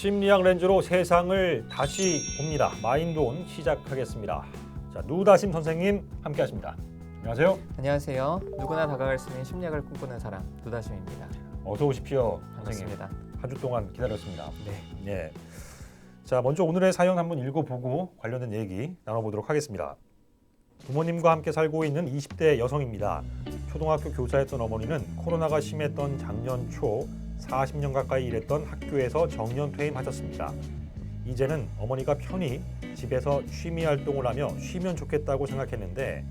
심리학 렌즈로 세상을 다시 봅니다. 마인드온 시작하겠습니다. 자, 누다심 선생님 함께하십니다. 안녕하세요. 안녕하세요. 누구나 다가갈 수 있는 심리학을 꿈꾸는 사람 누다심입니다. 어서 오십시오, 선생님. 반갑습니다. 한 주 동안 기다렸습니다. 네. 네. 자, 먼저 오늘의 사연 한번 읽어보고 관련된 얘기 나눠보도록 하겠습니다. 부모님과 함께 살고 있는 20대 여성입니다. 초등학교 교사였던 어머니는 코로나가 심했던 작년 초 40년 가까이 일했던 학교에서 정년 퇴임하셨습니다. 이제는 어머니가 편히 집에서 취미 활동을 하며 쉬면 좋겠다고 생각했는데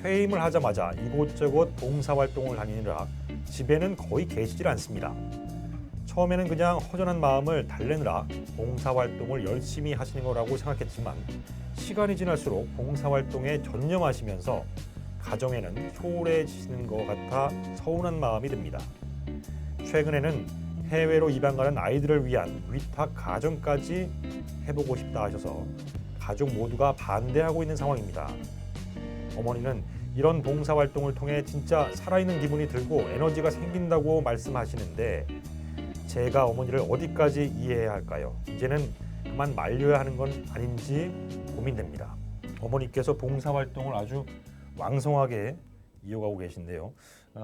퇴임을 하자마자 이곳저곳 봉사활동을 다니느라 집에는 거의 계시질 않습니다. 처음에는 그냥 허전한 마음을 달래느라 봉사활동을 열심히 하시는 거라고 생각했지만 시간이 지날수록 봉사활동에 전념하시면서 가정에는 소홀해지시는 것 같아 서운한 마음이 듭니다. 최근에는 해외로 이방 가는 아이들을 위한 위탁 가정까지 해보고 싶다 하셔서 가족 모두가 반대하고 있는 상황입니다. 어머니는 이런 봉사활동을 통해 진짜 살아있는 기분이 들고 에너지가 생긴다고 말씀하시는데 제가 어머니를 어디까지 이해해야 할까요? 이제는 그만 말려야 하는 건 아닌지 고민됩니다. 어머니께서 봉사활동을 아주 왕성하게 이어가고 계신데요.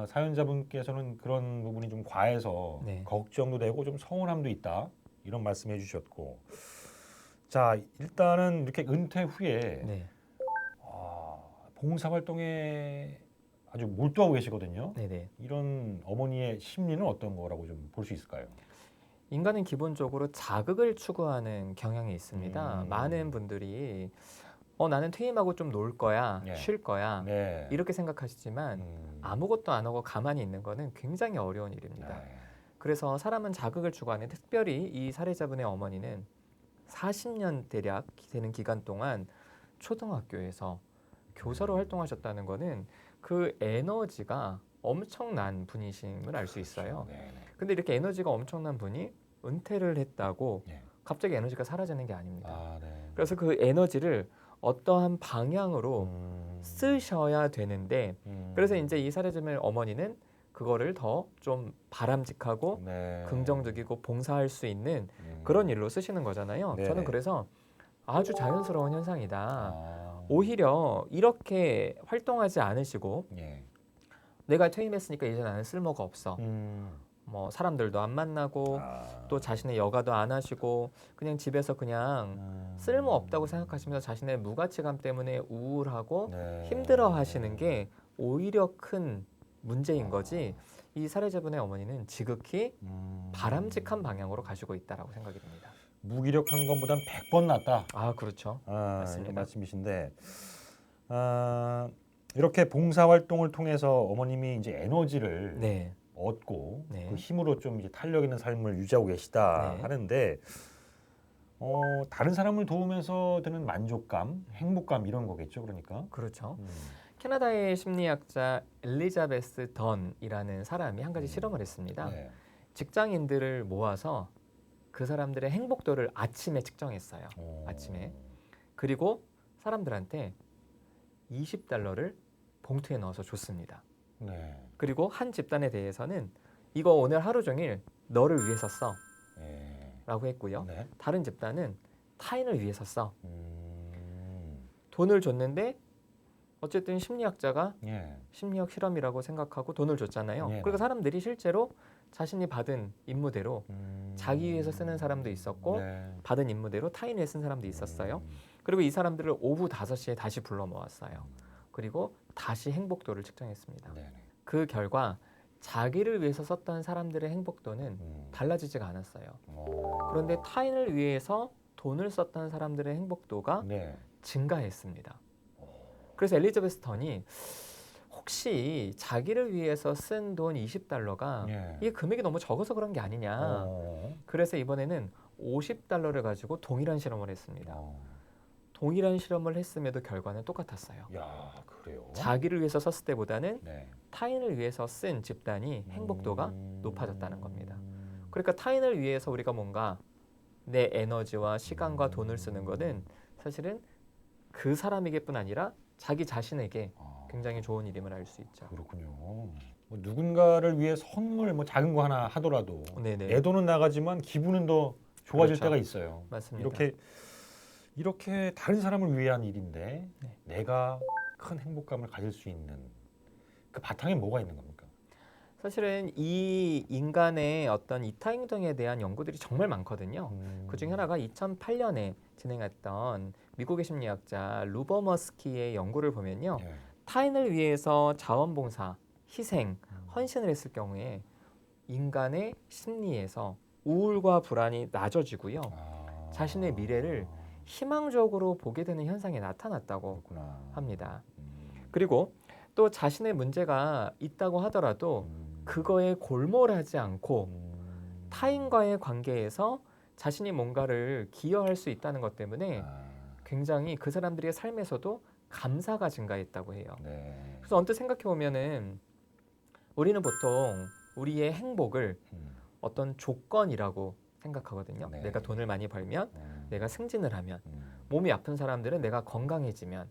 사연자분께서는 그런 부분이 좀 과해서 네. 걱정도 되고 좀 서운함도 있다 이런 말씀해 주셨고, 자 일단은 이렇게 은퇴 후에 네. 봉사활동에 아주 몰두하고 계시거든요. 네네. 이런 어머니의 심리는 어떤 거라고 좀 볼 수 있을까요? 인간은 기본적으로 자극을 추구하는 경향이 있습니다. 음. 많은 분들이 나는 퇴임하고 좀 놀 거야, 네. 쉴 거야 네. 이렇게 생각하시지만 아무것도 안 하고 가만히 있는 거는 굉장히 어려운 일입니다. 네. 그래서 사람은 자극을 추구하는, 특별히 이 사례자분의 어머니는 40년 대략 되는 기간 동안 초등학교에서 교사로 활동하셨다는 거는 그 에너지가 엄청난 분이심을 알 수 있어요. 네. 근데 이렇게 에너지가 엄청난 분이 은퇴를 했다고 네. 갑자기 에너지가 사라지는 게 아닙니다. 네. 그래서 그 에너지를 어떠한 방향으로 쓰셔야 되는데, 그래서 이제 이 사례자분의 어머니는 그거를 더 좀 바람직하고 네. 긍정적이고 봉사할 수 있는 그런 일로 쓰시는 거잖아요. 네네. 저는 그래서 아주 자연스러운 현상이다. 아. 오히려 이렇게 활동하지 않으시고 예. 내가 퇴임했으니까 이제 나는 쓸모가 없어. 음. 뭐 사람들도 안 만나고 또 자신의 여가도 안 하시고 그냥 집에서 그냥 쓸모 없다고 생각하시면서 자신의 무가치감 때문에 우울하고 네. 힘들어 하시는 게 오히려 큰 문제인 거지. 이 사례자분의 어머니는 지극히 바람직한 방향으로 가시고 있다라고 생각이 듭니다. 무기력한 것보단 100번 낫다. 아, 그렇죠. 이런 맞습니다. 말씀이신데, 이렇게 봉사활동을 통해서 어머님이 이제 에너지를 네. 얻고 네. 그 힘으로 좀 이제 탄력 있는 삶을 유지하고 계시다 네. 하는데, 다른 사람을 도우면서 드는 만족감, 행복감 이런 거겠죠, 그러니까. 그렇죠. 캐나다의 심리학자 엘리자베스 던이라는 사람이 한 가지 실험을 했습니다. 네. 직장인들을 모아서 그 사람들의 행복도를 아침에 측정했어요. 아침에. 그리고 사람들한테 $20를 봉투에 넣어서 줬습니다. 네. 그리고 한 집단에 대해서는 이거 오늘 하루 종일 너를 위해서 써 네. 라고 했고요. 네. 다른 집단은 타인을 위해서 써. 음. 돈을 줬는데 어쨌든 심리학자가 예. 심리학 실험이라고 생각하고 돈을 줬잖아요. 네. 그러니까 사람들이 실제로 자신이 받은 임무대로 자기 위해서 쓰는 사람도 있었고 네. 받은 임무대로 타인을 위해 쓴 사람도 있었어요. 그리고 이 사람들을 오후 5시에 다시 불러 모았어요. 그리고 다시 행복도를 측정했습니다. 네. 그 결과 자기를 위해서 썼던 사람들의 행복도는 달라지지가 않았어요. 그런데 타인을 위해서 돈을 썼던 사람들의 행복도가 네. 증가했습니다. 그래서 엘리자베스 턴이 혹시 자기를 위해서 쓴 돈 $20가 예. 이게 금액이 너무 적어서 그런 게 아니냐. 그래서 이번에는 $50를 가지고 동일한 실험을 했습니다. 동일한 실험을 했음에도 결과는 똑같았어요. 야, 그래요? 자기를 위해서 썼을 때보다는 네. 타인을 위해서 쓴 집단이 행복도가 높아졌다는 겁니다. 그러니까 타인을 위해서 우리가 뭔가 내 에너지와 시간과 돈을 쓰는 것은 사실은 그 사람에게뿐 아니라 자기 자신에게 굉장히 좋은 일임을 알 수 있죠. 그렇군요. 뭐 누군가를 위해 선물 뭐 작은 거 하나 하더라도 네네. 내 돈은 나가지만 기분은 더 좋아질 그렇죠. 때가 있어요. 맞습니다. 이렇게 다른 사람을 위한 일인데 네. 내가 큰 행복감을 가질 수 있는 그 바탕에 뭐가 있는 겁니까? 사실은 이 인간의 어떤 이타 행동에 대한 연구들이 정말 많거든요. 그중 하나가 2008년에 진행했던 미국의 심리학자 루버머스키의 연구를 보면요. 예. 타인을 위해서 자원봉사, 희생, 헌신을 했을 경우에 인간의 심리에서 우울과 불안이 낮아지고요. 자신의 미래를 희망적으로 보게 되는 현상이 나타났다고 그렇구나. 합니다. 그리고 또 자신의 문제가 있다고 하더라도 그거에 골몰하지 않고 타인과의 관계에서 자신이 뭔가를 기여할 수 있다는 것 때문에 굉장히 그 사람들의 삶에서도 감사가 증가했다고 해요. 네. 그래서 언뜻 생각해 보면은 우리는 보통 우리의 행복을 어떤 조건이라고 생각하거든요. 네. 내가 돈을 많이 벌면, 내가 승진을 하면, 음. 몸이 아픈 사람들은 내가 건강해지면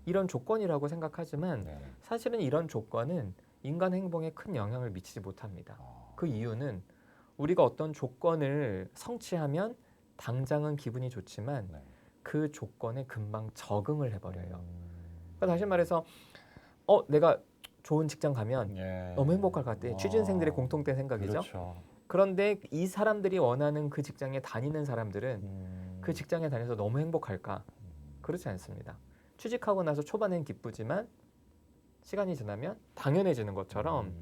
이런 조건이라고 생각하지만 네. 사실은 이런 조건은 인간 행복에 큰 영향을 미치지 못합니다. 그 이유는 우리가 어떤 조건을 성취하면 당장은 기분이 좋지만 네. 그 조건에 금방 적응을 해버려요. 그러니까 다시 말해서 내가 좋은 직장 가면 예. 너무 행복할 것 같아. 취준생들의 공통된 생각이죠. 그렇죠. 그런데 이 사람들이 원하는 그 직장에 다니는 사람들은 그 직장에 다녀서 너무 행복할까? 그렇지 않습니다. 취직하고 나서 초반엔 기쁘지만 시간이 지나면 당연해지는 것처럼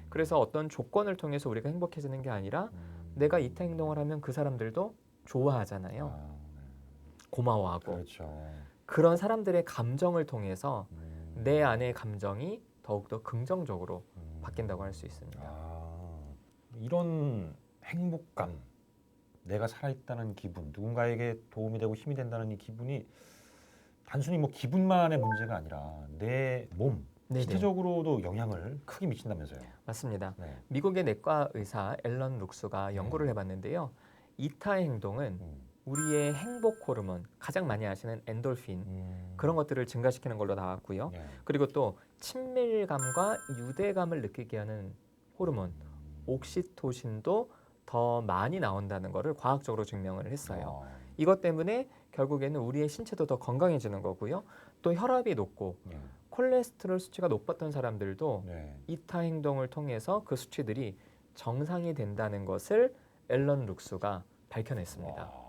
그래서 어떤 조건을 통해서 우리가 행복해지는 게 아니라 내가 이타 행동을 하면 그 사람들도 좋아하잖아요. 고마워하고. 그렇죠. 그런 사람들의 감정을 통해서 내 안의 감정이 더욱더 긍정적으로 바뀐다고 할 수 있습니다. 이런 행복감, 내가 살아있다는 기분, 누군가에게 도움이 되고 힘이 된다는 이 기분이 단순히 뭐 기분만의 문제가 아니라 내 몸, 네네. 신체적으로도 영향을 크게 미친다면서요. 맞습니다. 네. 미국의 내과 의사 앨런 룩스가 연구를 해봤는데요. 이타 행동은 우리의 행복 호르몬, 가장 많이 아시는 엔돌핀 그런 것들을 증가시키는 걸로 나왔고요. 예. 그리고 또 친밀감과 유대감을 느끼게 하는 호르몬 옥시토신도 더 많이 나온다는 것을 과학적으로 증명을 했어요. 이것 때문에 결국에는 우리의 신체도 더 건강해지는 거고요. 또 혈압이 높고 예. 콜레스테롤 수치가 높았던 사람들도 네. 이타 행동을 통해서 그 수치들이 정상이 된다는 것을 앨런 룩스가 밝혀냈습니다.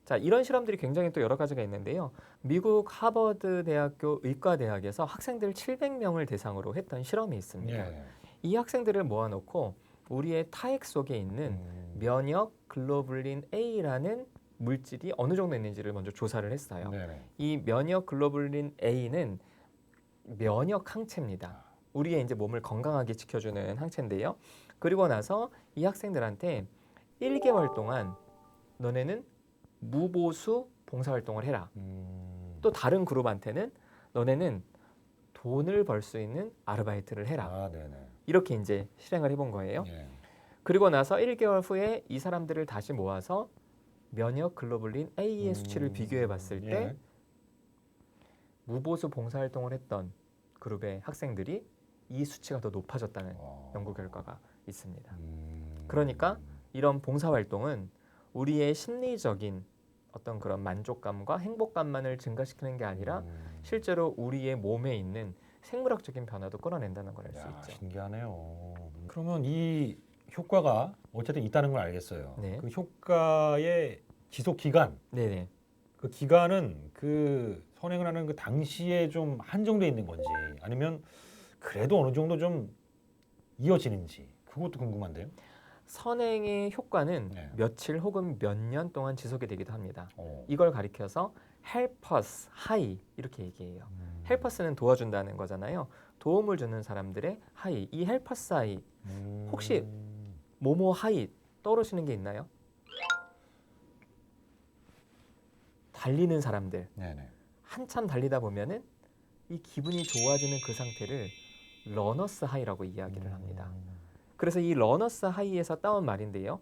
자, 이런 실험들이 굉장히 또 여러 가지가 있는데요. 미국 하버드 대학교 의과대학에서 학생들 700명을 대상으로 했던 실험이 있습니다. 예. 이 학생들을 모아놓고 우리의 타액 속에 있는 면역 글로불린 A라는 물질이 어느 정도 있는지를 먼저 조사를 했어요. 네네. 이 면역 글로불린 A는 면역 항체입니다. 우리의 이제 몸을 건강하게 지켜주는 항체인데요. 그리고 나서 이 학생들한테 1개월 동안 너네는 무보수 봉사활동을 해라. 또 다른 그룹한테는 너네는 돈을 벌 수 있는 아르바이트를 해라. 네네. 이렇게 이제 실행을 해본 거예요. 예. 그리고 나서 1개월 후에 이 사람들을 다시 모아서 면역 글로불린 A의 수치를 비교해 봤을 때 예. 무보수 봉사활동을 했던 그룹의 학생들이 이 수치가 더 높아졌다는 연구 결과가 있습니다. 그러니까 이런 봉사활동은 우리의 심리적인 어떤 그런 만족감과 행복감만을 증가시키는 게 아니라 실제로 우리의 몸에 있는 생물학적인 변화도 끌어낸다는 걸 알 수 있죠. 신기하네요. 그러면 이 효과가 어쨌든 있다는 걸 알겠어요. 네. 그 효과의 지속 기간, 네네. 그 기간은 그 선행을 하는 그 당시에 좀 한정돼 있는 건지 아니면 그래도 어느 정도 좀 이어지는지 그것도 궁금한데요. 선행의 효과는 네. 며칠 혹은 몇 년 동안 지속이 되기도 합니다. 어. 이걸 가리켜서 help us high 이렇게 얘기해요. help us는 도와준다는 거잖아요. 도움을 주는 사람들의 high. 이 help us high 혹시 뭐뭐 high 떠오르시는 게 있나요? 달리는 사람들 네네. 한참 달리다 보면은 이 기분이 좋아지는 그 상태를 러너스 하이라고 이야기를 합니다. 그래서 이 러너스 하이에서 따온 말인데요.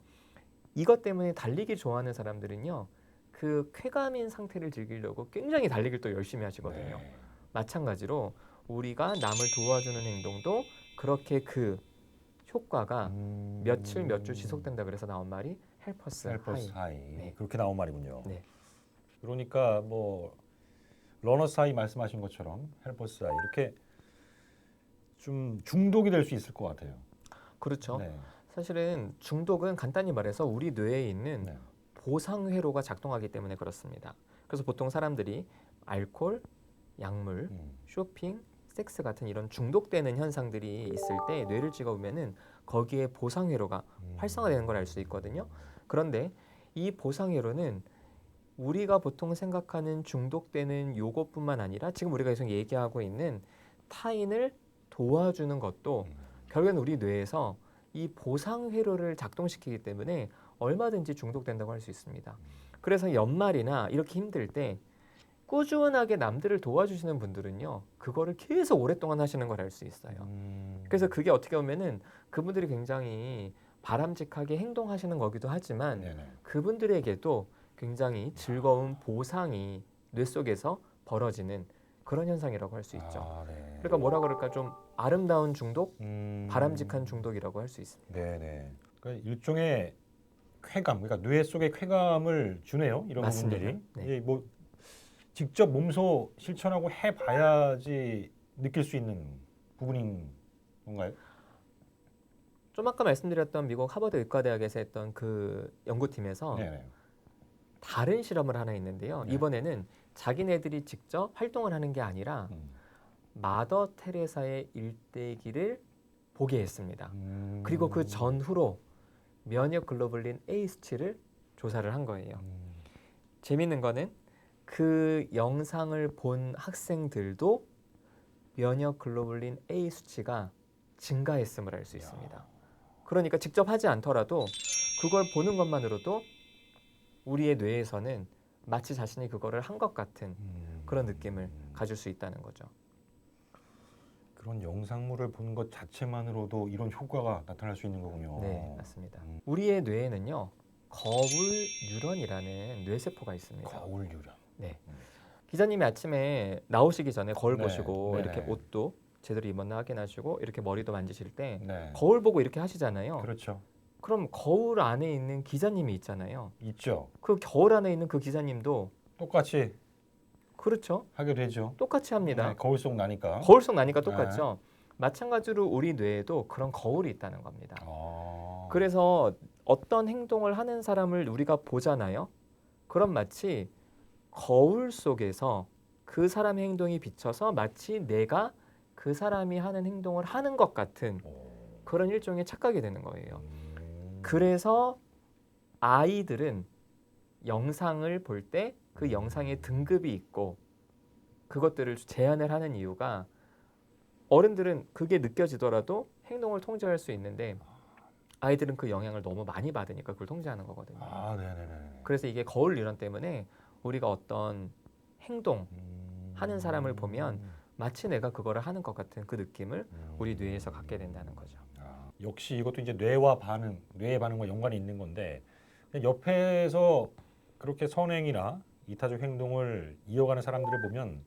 이것 때문에 달리기 좋아하는 사람들은요. 그 쾌감인 상태를 즐기려고 굉장히 달리기를 또 열심히 하시거든요. 네. 마찬가지로 우리가 남을 도와주는 행동도 그렇게 그 효과가 며칠 몇 주 지속된다 그래서 나온 말이 헬퍼스 헬퍼스 하이. 하이. 네. 그렇게 나온 말이군요. 네. 그러니까 뭐 러너스 하이 말씀하신 것처럼 헬퍼스 하이 이렇게 좀 중독이 될 수 있을 것 같아요. 그렇죠. 네. 사실은 중독은 간단히 말해서 우리 뇌에 있는 네. 보상 회로가 작동하기 때문에 그렇습니다. 그래서 보통 사람들이 알코올, 약물, 쇼핑, 섹스 같은 이런 중독되는 현상들이 있을 때 뇌를 찍어보면은 거기에 보상 회로가 활성화되는 걸 알 수 있거든요. 그런데 이 보상 회로는 우리가 보통 생각하는 중독되는 요것뿐만 아니라 지금 우리가 계속 얘기하고 있는 타인을 도와주는 것도 결국엔 우리 뇌에서 이 보상 회로를 작동시키기 때문에 얼마든지 중독된다고 할 수 있습니다. 그래서 연말이나 이렇게 힘들 때 꾸준하게 남들을 도와주시는 분들은요, 그거를 계속 오랫동안 하시는 걸 알 수 있어요. 그래서 그게 어떻게 보면은 그분들이 굉장히 바람직하게 행동하시는 거기도 하지만 네네. 그분들에게도 굉장히 즐거운 보상이 뇌 속에서 벌어지는 그런 현상이라고 할 수 있죠. 아, 네. 그러니까 뭐라 그럴까 좀 아름다운 중독, 음. 바람직한 중독이라고 할 수 있습니다. 네네. 그러니까 일종의 쾌감, 그러니까 뇌 속에 쾌감을 주네요. 이런 맞습니다. 부분들이. 네. 이게 뭐 직접 몸소 실천하고 해봐야지 느낄 수 있는 부분인 건가요? 좀 아까 말씀드렸던 미국 하버드 의과대학에서 했던 그 연구팀에서 네네. 다른 실험을 하나 했는데요. 네. 이번에는 자기네들이 직접 활동을 하는 게 아니라 마더 테레사의 일대기를 보게 했습니다. 그리고 그 전후로 면역 글로불린 A 수치를 조사를 한 거예요. 재밌는 거는 그 영상을 본 학생들도 면역 글로불린 A 수치가 증가했음을 알 수 있습니다. 그러니까 직접 하지 않더라도 그걸 보는 것만으로도 우리의 뇌에서는 마치 자신이 그거를 한 것 같은 그런 느낌을 가질 수 있다는 거죠. 그런 영상물을 보는 것 자체만으로도 이런 효과가 나타날 수 있는 거군요. 네, 맞습니다. 우리의 뇌에는요, 거울 뉴런이라는 뇌세포가 있습니다. 거울 유령. 네. 기자님이 아침에 나오시기 전에 거울 네, 보시고 네네. 이렇게 옷도 제대로 입었나 확인하시고 이렇게 머리도 만지실 때 네. 거울 보고 이렇게 하시잖아요. 그렇죠. 그럼 거울 안에 있는 기자님이 있잖아요. 있죠. 그 거울 안에 있는 그 기자님도 똑같이 그렇죠. 하게 되죠. 똑같이 합니다. 네, 거울 속 나니까. 거울 속 나니까 똑같죠. 마찬가지로 우리 뇌에도 그런 거울이 있다는 겁니다. 아. 그래서 어떤 행동을 하는 사람을 우리가 보잖아요. 그럼 마치 거울 속에서 그 사람의 행동이 비쳐서 마치 내가 그 사람이 하는 행동을 하는 것 같은 그런 일종의 착각이 되는 거예요. 그래서 아이들은 영상을 볼 때 그 영상에 등급이 있고 그것들을 제한을 하는 이유가 어른들은 그게 느껴지더라도 행동을 통제할 수 있는데 아이들은 그 영향을 너무 많이 받으니까 그걸 통제하는 거거든요. 아, 네네네. 그래서 이게 거울 이론 때문에 우리가 어떤 행동 하는 사람을 보면 마치 내가 그거를 하는 것 같은 그 느낌을 우리 뇌에서 갖게 된다는 거죠. 아, 역시 이것도 이제 뇌와 반응, 뇌의 반응과 연관이 있는 건데 그냥 옆에서 그렇게 선행이나 이타적 행동을 이어가는 사람들을 보면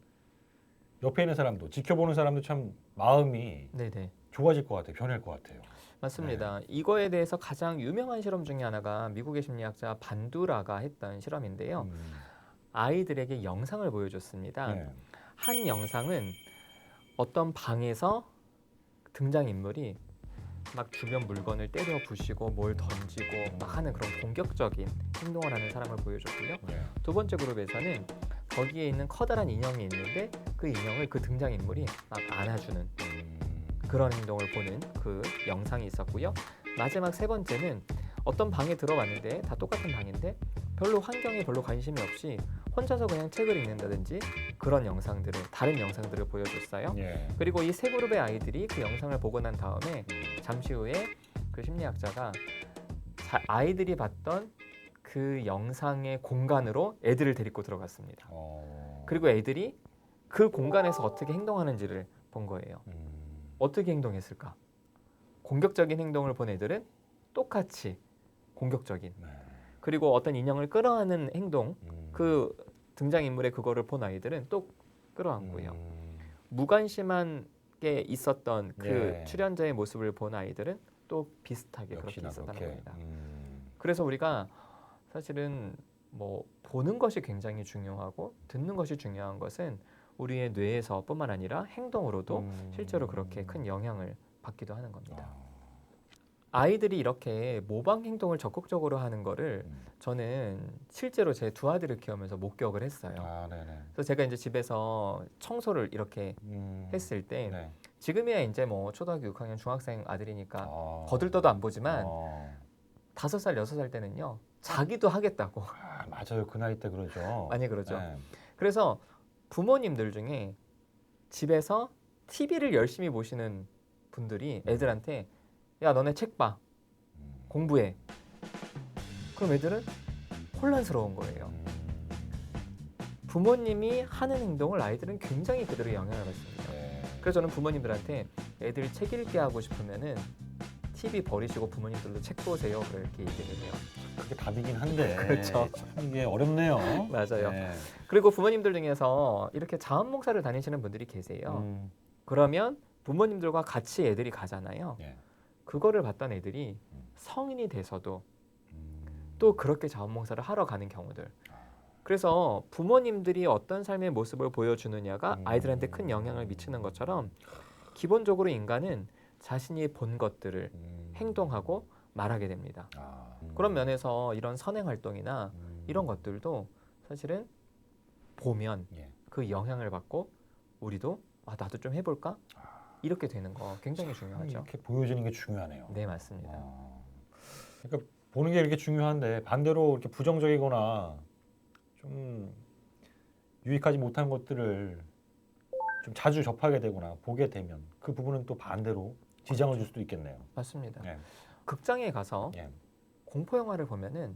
옆에 있는 사람도 지켜보는 사람도 참 마음이 네네. 좋아질 것 같아요. 변할 것 같아요. 맞습니다. 이거에 대해서 가장 유명한 실험 중에 하나가 미국의 심리학자 반두라가 했던 실험인데요. 아이들에게 영상을 보여줬습니다. 네. 한 영상은 어떤 방에서 등장인물이 막 주변 물건을 때려 부시고 뭘 던지고 막 하는 그런 공격적인 행동을 하는 사람을 보여줬고요. 네. 두 번째 그룹에서는 거기에 있는 커다란 인형이 있는데 그 인형을 그 등장인물이 막 안아주는 그런 행동을 보는 그 영상이 있었고요. 마지막 세 번째는 어떤 방에 들어왔는데 다 똑같은 방인데 별로 환경에 별로 관심이 없이 혼자서 그냥 책을 읽는다든지 그런 영상들을 다른 영상들을 보여줬어요. 예. 그리고 이 세 그룹의 아이들이 그 영상을 보고 난 다음에 잠시 후에 그 심리학자가 아이들이 봤던 그 영상의 공간으로 애들을 데리고 들어갔습니다. 그리고 애들이 그 공간에서 어떻게 행동하는지를 본 거예요. 어떻게 행동했을까? 공격적인 행동을 본 애들은 똑같이 공격적인. 네. 그리고 어떤 인형을 끌어안는 행동, 그 등장인물의 그거를 본 아이들은 또 끌어안고요. 무관심한 게 있었던 그 예. 출연자의 모습을 본 아이들은 또 비슷하게 그렇게 역시나 있었다는 그렇게. 겁니다. 그래서 우리가 사실은 뭐 보는 것이 굉장히 중요하고 듣는 것이 중요한 것은 우리의 뇌에서뿐만 아니라 행동으로도 실제로 그렇게 큰 영향을 받기도 하는 겁니다. 아이들이 이렇게 모방 행동을 적극적으로 하는 거를 저는 실제로 제 두 아들을 키우면서 목격을 했어요. 아, 네네. 그래서 제가 이제 집에서 청소를 이렇게 했을 때 네. 지금이야 이제 뭐 초등학교 6학년 중학생 아들이니까 아. 거들떠도 안 보지만 어. 5살, 6살 때는요. 자기도 하겠다고 아, 맞아요. 그 나이 때 그러죠. 많이 그러죠. 네. 그래서 부모님들 중에 집에서 TV를 열심히 보시는 분들이 애들한테 야 너네 책 봐. 공부해. 그럼 애들은 혼란스러운 거예요. 부모님이 하는 행동을 아이들은 굉장히 그대로 영향을 받습니다. 네. 그래서 저는 부모님들한테 애들 책 읽게 하고 싶으면은 TV 버리시고 부모님들도 책 보세요. 그렇게 얘기를 해요. 그게 답이긴 한데. 그렇죠. 참 이게 어렵네요. 맞아요. 네. 그리고 부모님들 중에서 이렇게 자원봉사를 다니시는 분들이 계세요. 그러면 부모님들과 같이 애들이 가잖아요. 예. 그거를 봤던 애들이 성인이 돼서도 또 그렇게 자원봉사를 하러 가는 경우들. 그래서 부모님들이 어떤 삶의 모습을 보여주느냐가 아이들한테 큰 영향을 미치는 것처럼 기본적으로 인간은 자신이 본 것들을 행동하고 말하게 됩니다. 그런 면에서 이런 선행 활동이나 이런 것들도 사실은 보면 예. 그 영향을 받고 우리도 아, 나도 좀 해볼까? 이렇게 되는 거 굉장히 중요하죠. 이렇게 보여지는 게 중요하네요. 네, 맞습니다. 그러니까 보는 게 이렇게 중요한데 반대로 이렇게 부정적이거나 좀 유익하지 못한 것들을 좀 자주 접하게 되거나 보게 되면 그 부분은 또 반대로 지장을 줄 수도 있겠네요. 맞습니다. 네. 극장에 가서 예. 공포 영화를 보면은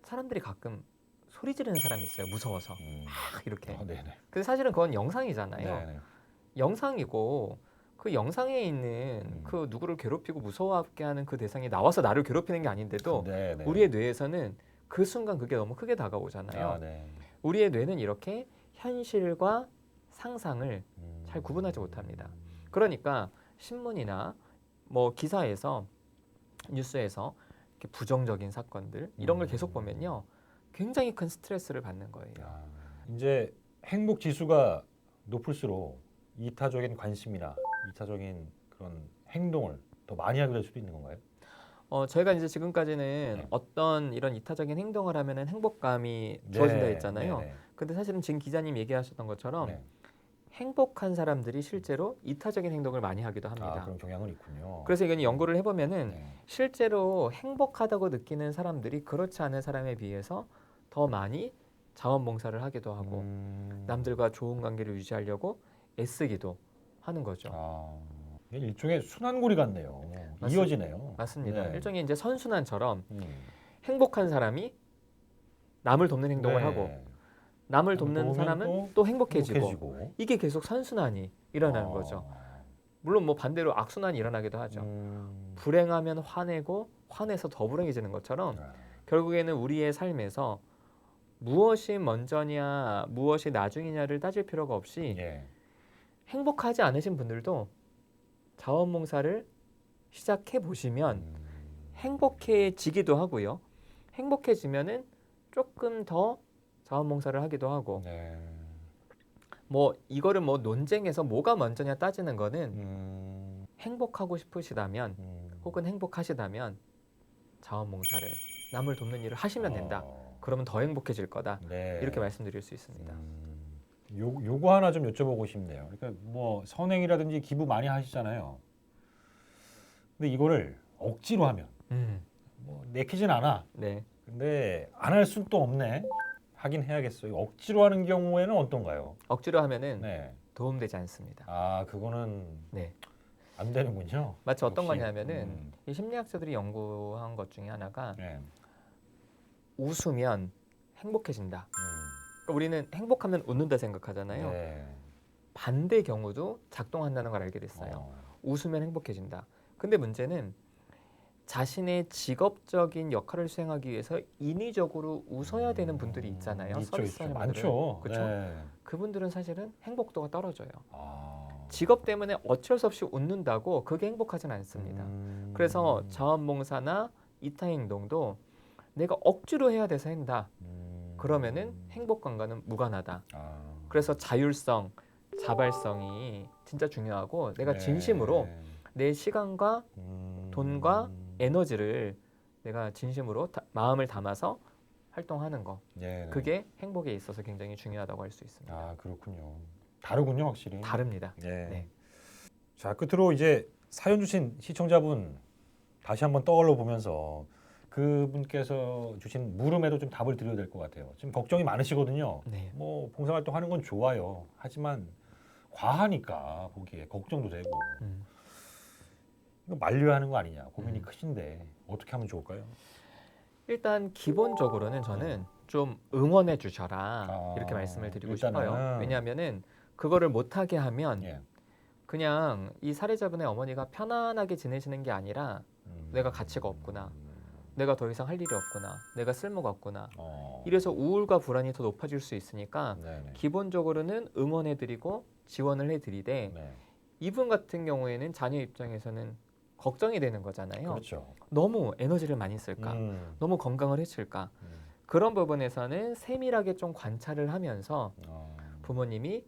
사람들이 가끔 소리 지르는 사람이 있어요. 무서워서 막 이렇게. 네네. 근데 사실은 그건 영상이잖아요. 네네. 영상이고 그 영상에 있는 그 누구를 괴롭히고 무서워하게 하는 그 대상이 나와서 나를 괴롭히는 게 아닌데도 네네. 우리의 뇌에서는 그 순간 그게 너무 크게 다가오잖아요. 아, 네. 우리의 뇌는 이렇게 현실과 상상을 잘 구분하지 못합니다. 그러니까 신문이나 뭐 기사에서 뉴스에서 이렇게 부정적인 사건들 이런 걸 계속 보면요. 굉장히 큰 스트레스를 받는 거예요. 이제 행복 지수가 높을수록 이타적인 관심이나 이타적인 그런 행동을 더 많이 하게 될 수도 있는 건가요? 저희가 이제 지금까지는 네. 어떤 이런 이타적인 행동을 하면은 행복감이 주어진다 했잖아요. 네네. 근데 사실은 지금 기자님 얘기하셨던 것처럼 네. 행복한 사람들이 실제로 이타적인 행동을 많이 하기도 합니다. 그런 경향은 있군요. 그래서 이건 연구를 해보면은 네. 실제로 행복하다고 느끼는 사람들이 그렇지 않은 사람에 비해서 더 많이 자원봉사를 하기도 하고 남들과 좋은 관계를 유지하려고 애쓰기도 하는 거죠. 이게 일종의 순환고리 같네요. 이어지네요. 맞습니다. 네. 일종의 이제 선순환처럼 행복한 사람이 남을 돕는 행동을 네. 하고 남을 돕는 도우면 사람은 또 행복해지고 이게 계속 선순환이 일어나는 거죠. 물론 뭐 반대로 악순환이 일어나기도 하죠. 불행하면 화내고 화내서 더 불행해지는 것처럼 결국에는 우리의 삶에서 무엇이 먼저냐 무엇이 나중이냐를 따질 필요가 없이 예. 행복하지 않으신 분들도 자원봉사를 시작해 보시면 행복해지기도 하고요. 행복해지면은 조금 더 자원봉사를 하기도 하고 네. 뭐 이거를 뭐 논쟁에서 뭐가 먼저냐 따지는 거는 행복하고 싶으시다면 혹은 행복하시다면 자원봉사를 남을 돕는 일을 하시면 된다. 그러면 더 행복해질 거다. 네. 이렇게 말씀드릴 수 있습니다. 요거 하나 좀 여쭤보고 싶네요. 그러니까 뭐 선행이라든지 기부 많이 하시잖아요. 근데 이거를 억지로 하면 뭐 내키진 않아. 네. 근데 안 할 수는 또 없네. 하긴 해야겠어요. 억지로 하는 경우에는 어떤가요? 억지로 하면은 네. 도움되지 않습니다. 그거는 네. 안 되는군요. 마치 어떤 역시. 거냐면은 이 심리학자들이 연구한 것 중에 하나가 네. 웃으면 행복해진다. 그러니까 우리는 행복하면 웃는다 생각하잖아요. 네. 반대 경우도 작동한다는 걸 알게 됐어요. 웃으면 행복해진다. 근데 문제는 자신의 직업적인 역할을 수행하기 위해서 인위적으로 웃어야 되는 분들이 있잖아요. 서비스하는 분들은. 많죠. 그렇죠? 네. 그분들은 사실은 행복도가 떨어져요. 아. 직업 때문에 어쩔 수 없이 웃는다고 그게 행복하진 않습니다. 그래서 자원봉사나 이타 행동도 내가 억지로 해야 돼서 한다. 그러면은 행복감과는 무관하다. 그래서 자율성, 자발성이 진짜 중요하고 내가 네. 진심으로 내 시간과 돈과 에너지를 내가 진심으로 마음을 담아서 활동하는 거. 네. 그게 행복에 있어서 굉장히 중요하다고 할 수 있습니다. 아 그렇군요. 다르군요, 확실히. 다릅니다. 네. 네. 자, 끝으로 이제 사연 주신 시청자분 다시 한번 떠올려 보면서 그분께서 주신 물음에도 좀 답을 드려야 될 것 같아요. 지금 걱정이 많으시거든요. 네. 뭐 봉사활동 하는 건 좋아요. 하지만 과하니까 보기에 걱정도 되고 이거 말려야 하는 거 아니냐 고민이 크신데 어떻게 하면 좋을까요? 일단 기본적으로는 저는 좀 응원해 주셔라 아, 이렇게 말씀을 드리고 일단은. 싶어요. 왜냐하면은 그거를 못하게 하면 예. 그냥 이 살해자분의 어머니가 편안하게 지내시는 게 아니라 내가 가치가 없구나. 내가 더 이상 할 일이 없구나. 내가 쓸모가 없구나. 이래서 우울과 불안이 더 높아질 수 있으니까 네네. 기본적으로는 응원해드리고 지원을 해드리되 네. 이분 같은 경우에는 자녀 입장에서는 걱정이 되는 거잖아요. 그렇죠. 너무 에너지를 많이 쓸까? 너무 건강을 해칠까? 그런 부분에서는 세밀하게 좀 관찰을 하면서 부모님이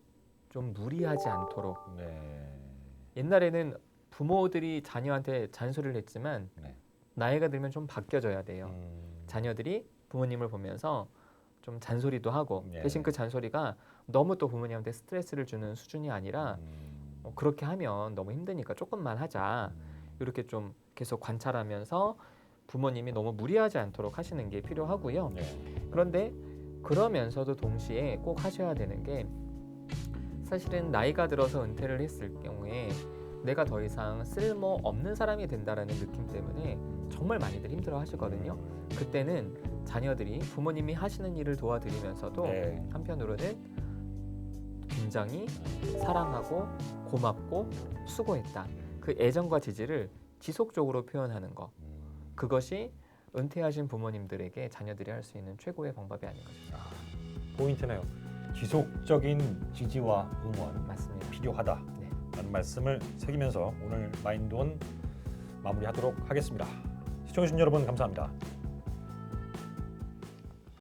좀 무리하지 않도록 네. 옛날에는 부모들이 자녀한테 잔소리를 했지만 네. 나이가 들면 좀 바뀌어져야 돼요. 자녀들이 부모님을 보면서 좀 잔소리도 하고 네. 대신 그 잔소리가 너무 또 부모님한테 스트레스를 주는 수준이 아니라 그렇게 하면 너무 힘드니까 조금만 하자. 이렇게 좀 계속 관찰하면서 부모님이 너무 무리하지 않도록 하시는 게 필요하고요. 네. 그런데 그러면서도 동시에 꼭 하셔야 되는 게 사실은 나이가 들어서 은퇴를 했을 경우에 내가 더 이상 쓸모 없는 사람이 된다라는 느낌 때문에 정말 많이들 힘들어 하시거든요. 그때는 자녀들이 부모님이 하시는 일을 도와드리면서도 네. 한편으로는 굉장히 사랑하고 고맙고 수고했다. 그 애정과 지지를 지속적으로 표현하는 거. 그것이 은퇴하신 부모님들에게 자녀들이 할 수 있는 최고의 방법이 아닌가 싶습니다. 포인트네요. 지속적인 지지와 응원 맞습니다. 필요하다. 네. 라는 말씀을 새기면서 오늘 마인드온 마무리하도록 하겠습니다. 시청해주신 여러분 감사합니다.